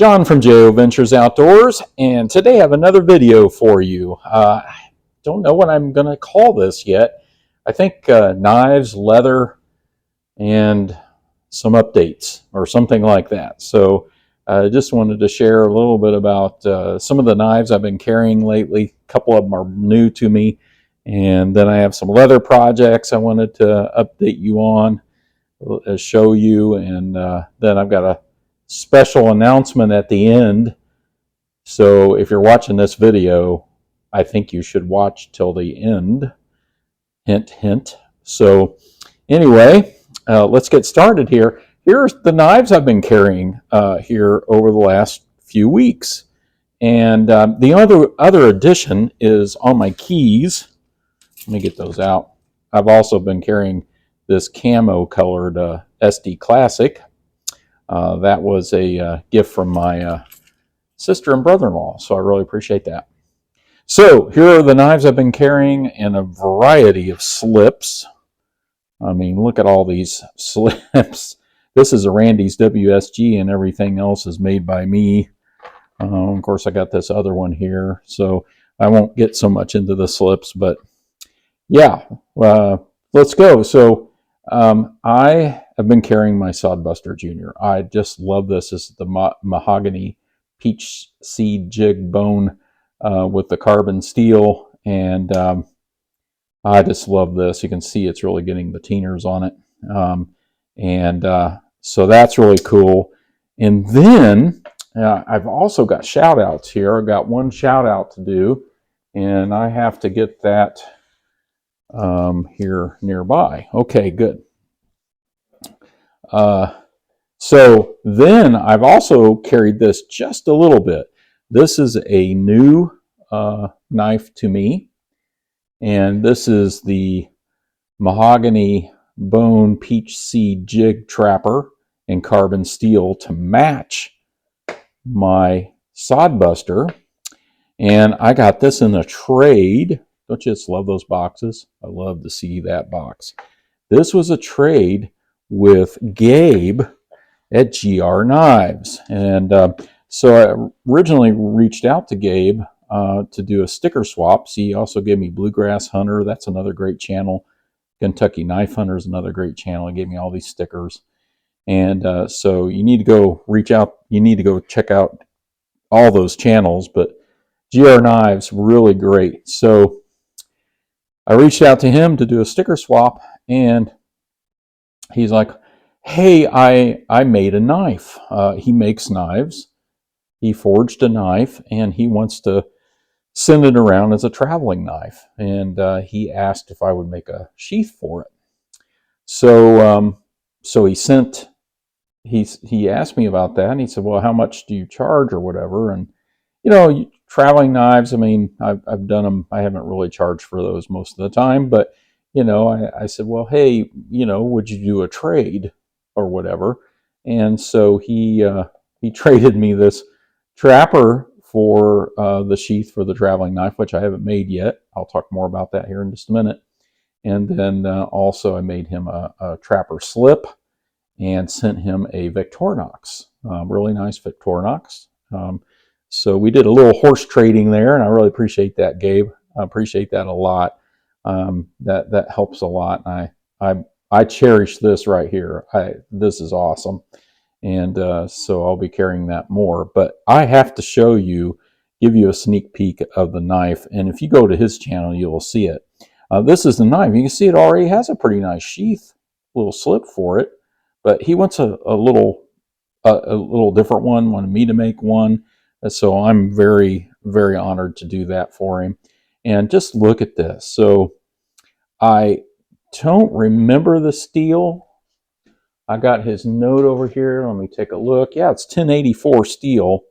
John from JO Ventures Outdoors, and today I have another video for you. I don't know what I'm going to call this yet. I think knives, leather, and some updates or something like that. So I just wanted to share a little bit about some of the knives I've been carrying lately. A couple of them are new to me, and then I have some leather projects I wanted to update you on, show you, and then I've got a special announcement at the end. So if you're watching this video, I think you should watch till the end. Hint, hint. So anyway, let's get started here. Here's the knives I've been carrying here over the last few weeks. And the other addition is on my keys. Let me get those out. I've also been carrying this camo colored SD Classic. That was a gift from my sister and brother-in-law, so I really appreciate that. So here are the knives I've been carrying in a variety of slips. I mean, look at all these slips. This is a Randy's WSG, and everything else is made by me. Of course, I got this other one here, so I won't get so much into the slips, but yeah, let's go. So I have been carrying my Sodbuster Junior. I just love this. This is the mahogany peach seed jig bone with the carbon steel, and I just love this. You can see it's really getting the teeners on it, so that's really cool. And then I've also got shout outs here. I've got one shout out to do, and I have to get that here nearby. Okay, good. So then I've also carried this just a little bit. This is a new knife to me, and this is the mahogany bone peach seed jig trapper in carbon steel to match my Sodbuster. And I got this in a trade. Don't you just love those boxes? I love to see that box. This was a trade with Gabe at GR Knives. And so I originally reached out to Gabe to do a sticker swap. See, he also gave me Bluegrass Hunter. That's another great channel. Kentucky Knife Hunter is another great channel. He gave me all these stickers. And so you need to go reach out. You need to go check out all those channels. But GR Knives, really great. So I reached out to him to do a sticker swap, and he's like, hey, I made a knife. He makes knives. He forged a knife, and he wants to send it around as a traveling knife. And he asked if I would make a sheath for it. So so he asked me about that, and he said, well, how much do you charge or whatever? And you know, traveling knives, I mean, I've done them. I haven't really charged for those most of the time, but you know, I said, well, hey, you know, would you do a trade or whatever? And so he traded me this trapper for the sheath for the traveling knife, which I haven't made yet. I'll talk more about that here in just a minute. And then also I made him a trapper slip and sent him a Victorinox, really nice Victorinox. So we did a little horse trading there, and I really appreciate that, Gabe. I appreciate that a lot. That helps a lot. I cherish this right here. This is awesome, and so I'll be carrying that more. But I have to show you, give you a sneak peek of the knife, and if you go to his channel, you will see it. This is the knife. You can see it already has a pretty nice sheath, little slip for it. But he wants a little different one. Wanted me to make one. So I'm very, very honored to do that for him. And just look at this. So I don't remember the steel. I got his note over here. Let me take a look. Yeah, it's 1084 steel,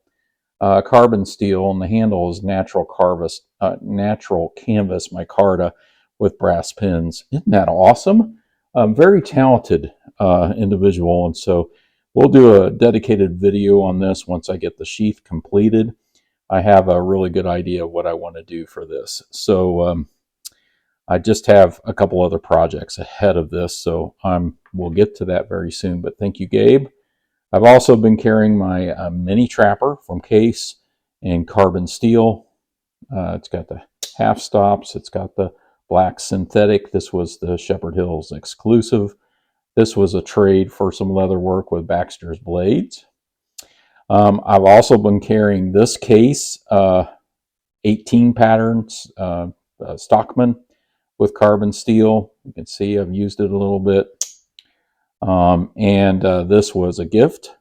carbon steel, and the handle is natural canvas micarta with brass pins. Isn't that awesome? Very talented individual, and so we'll do a dedicated video on this once I get the sheath completed. I have a really good idea of what I want to do for this. So I just have a couple other projects ahead of this, so we'll get to that very soon. But thank you, Gabe. I've also been carrying my mini trapper from Case in carbon steel. It's got the half stops. It's got the black synthetic. This was the Shepherd Hills exclusive. This was a trade for some leather work with Baxter's blades. I've also been carrying this Case 18 patterns Stockman with carbon steel. You can see I've used it a little bit. This was a gift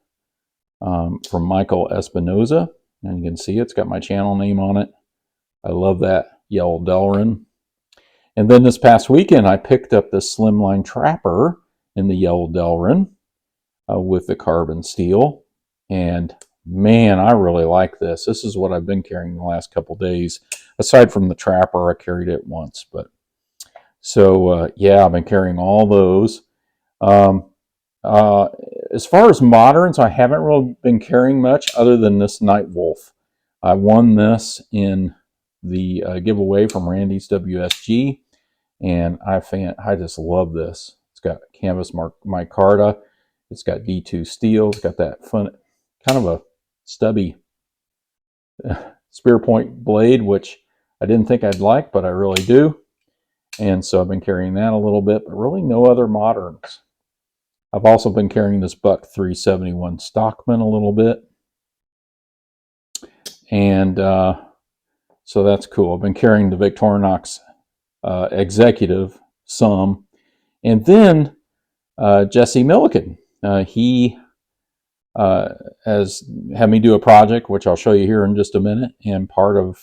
from Michael Espinoza. And you can see it's got my channel name on it. I love that yellow Delrin. And then this past weekend, I picked up the Slimline Trapper in the yellow Delrin with the carbon steel. And man, I really like this. This is what I've been carrying the last couple days. Aside from the Trapper, I carried it once. But so, yeah, I've been carrying all those. As far as moderns, I haven't really been carrying much other than this Night Wolf. I won this in the giveaway from Randy's WSG, and I just love this. It's got canvas micarta. It's got D2 steel. It's got that fun, kind of a stubby spear point blade, which I didn't think I'd like, but I really do. And so I've been carrying that a little bit, but really no other moderns. I've also been carrying this Buck 371 Stockman a little bit. And so that's cool. I've been carrying the Victorinox Executive some. And then Jesse Milliken, he has had me do a project, which I'll show you here in just a minute. And part of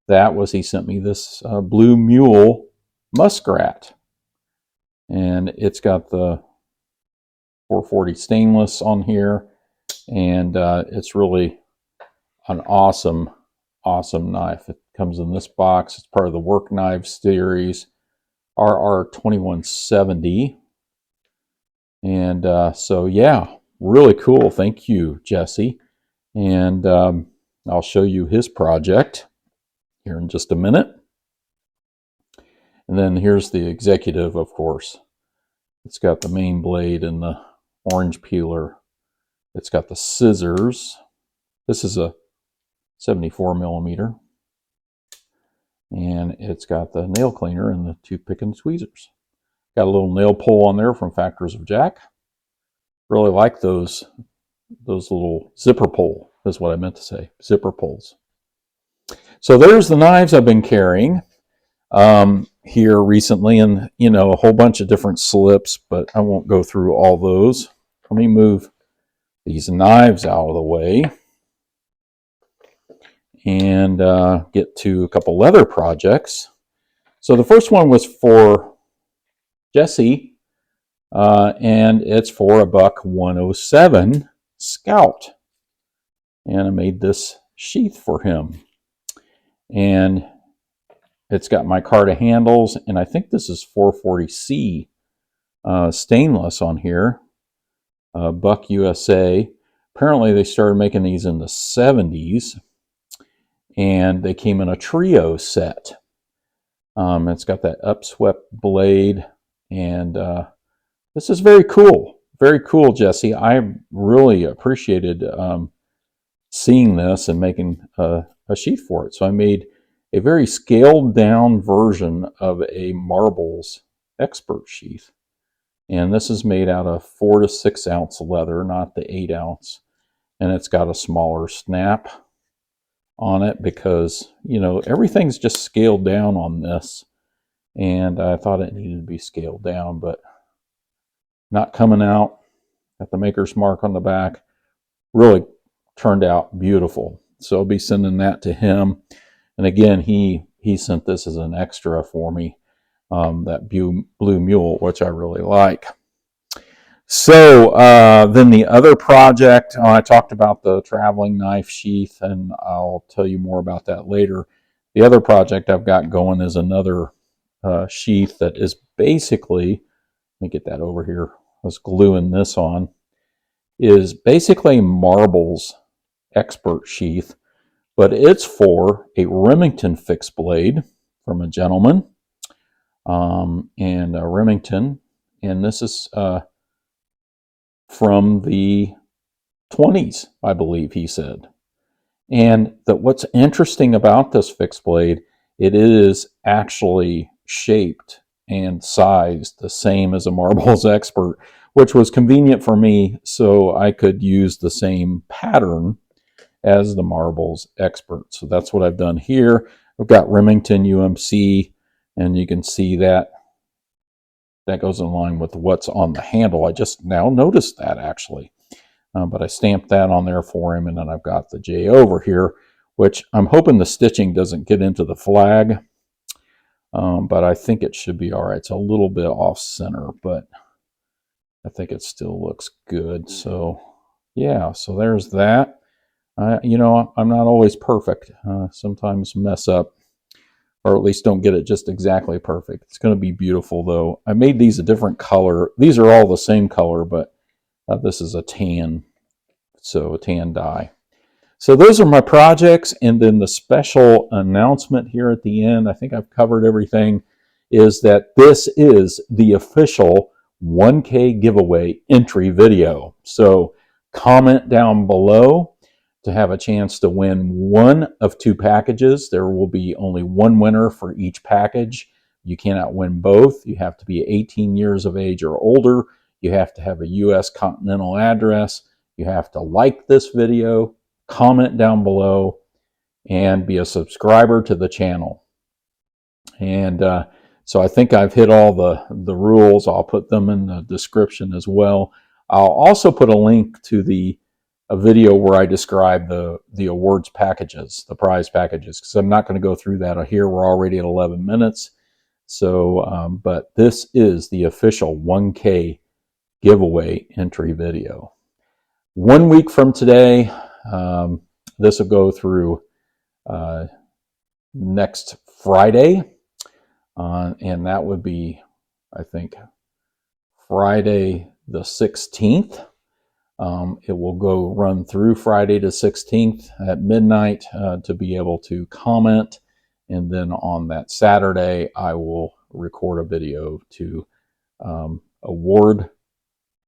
that was he sent me this Blue Mule Muskrat. And it's got the 440 stainless on here. And it's really an awesome knife. It comes in this box. It's part of the Work Knives series, RR2170. And so, yeah, really cool. Thank you, Jesse. And I'll show you his project here in just a minute. And then here's the Executive, of course. It's got the main blade and the orange peeler. It's got the scissors. This is a 74 millimeter. And it's got the nail cleaner and the toothpick and tweezers. Got a little nail pull on there from Factors of Jack. Really like those little zipper pull, is what I meant to say, zipper pulls. So there's the knives I've been carrying here recently, and a whole bunch of different slips, but I won't go through all those. Let me move these knives out of the way and get to a couple leather projects. So the first one was for Jesse, and it's for a Buck 107 Scout. And I made this sheath for him. And it's got micarta handles, and I think this is 440C stainless on here. Buck USA. Apparently they started making these in the 70s, and they came in a trio set. It's got that upswept blade, and this is very cool. Very cool, Jesse. I really appreciated seeing this and making a sheath for it. So I made a very scaled down version of a Marbles Expert sheath. And this is made out of 4 to 6 ounce leather, not the 8 ounce. And it's got a smaller snap on it because, everything's just scaled down on this. And I thought it needed to be scaled down, but not coming out. Got the maker's mark on the back. Really turned out beautiful. So I'll be sending that to him. And again, he sent this as an extra for me, that Blue Mule, which I really like. So then the other project, I talked about the traveling knife sheath, and I'll tell you more about that later. The other project I've got going is another sheath that is basically, let me get that over here, I was gluing this on, is basically Marbles Expert sheath, but it's for a Remington fixed blade from a gentleman, and a Remington, and this is from the 20s, I believe he said. And that what's interesting about this fixed blade, it is actually shaped and sized the same as a Marbles Expert, which was convenient for me, so I could use the same pattern as the Marbles Expert. So that's what I've done here. I've got Remington UMC, and you can see that goes in line with what's on the handle. I just now noticed that, actually. But I stamped that on there for him, and then I've got the J over here, which I'm hoping the stitching doesn't get into the flag, but I think it should be all right. It's a little bit off center, but I think it still looks good. So yeah, so there's that. You know, I'm not always perfect. Sometimes mess up, or at least don't get it just exactly perfect. It's going to be beautiful, though. I made these a different color. These are all the same color, but this is a tan, so a tan dye. So those are my projects, and then the special announcement here at the end, I think I've covered everything, is that this is the official 1K giveaway entry video. So comment down below to have a chance to win one of two packages. There will be only one winner for each package. You cannot win both. You have to be 18 years of age or older. You have to have a U.S. Continental address. You have to like this video, comment down below, and be a subscriber to the channel. And so I think I've hit all the rules. I'll put them in the description as well. I'll also put a link to a video where I describe the awards packages, the prize packages, because I'm not going to go through that here. We're already at 11 minutes. So, but this is the official 1K giveaway entry video. 1 week from today, this will go through next Friday, and that would be, I think, Friday the 16th. It will run through Friday the 16th at midnight to be able to comment, and then on that Saturday I will record a video to award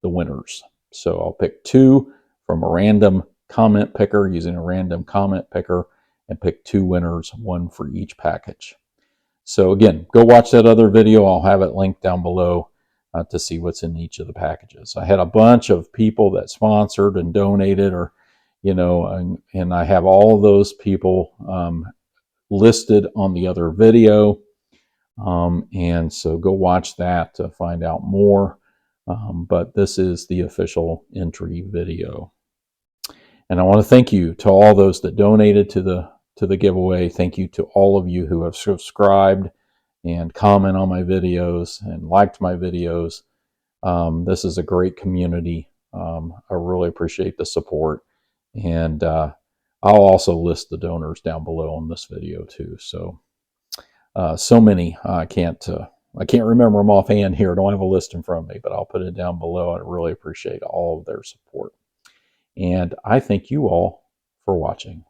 the winners. So I'll pick two from a random comment picker using a random comment picker and pick two winners, one for each package. So again, go watch that other video. I'll have it linked down below to see what's in each of the packages. I had a bunch of people that sponsored and donated, or and I have all of those people listed on the other video. And so go watch that to find out more. But this is the official entry video. And I want to thank you to all those that donated to the giveaway. Thank you to all of you who have subscribed and comment on my videos and liked my videos. This is a great community. I really appreciate the support. And I'll also list the donors down below on this video too. So so many, I can't remember them offhand here. I don't have a list in front of me, but I'll put it down below. I really appreciate all of their support. And I thank you all for watching.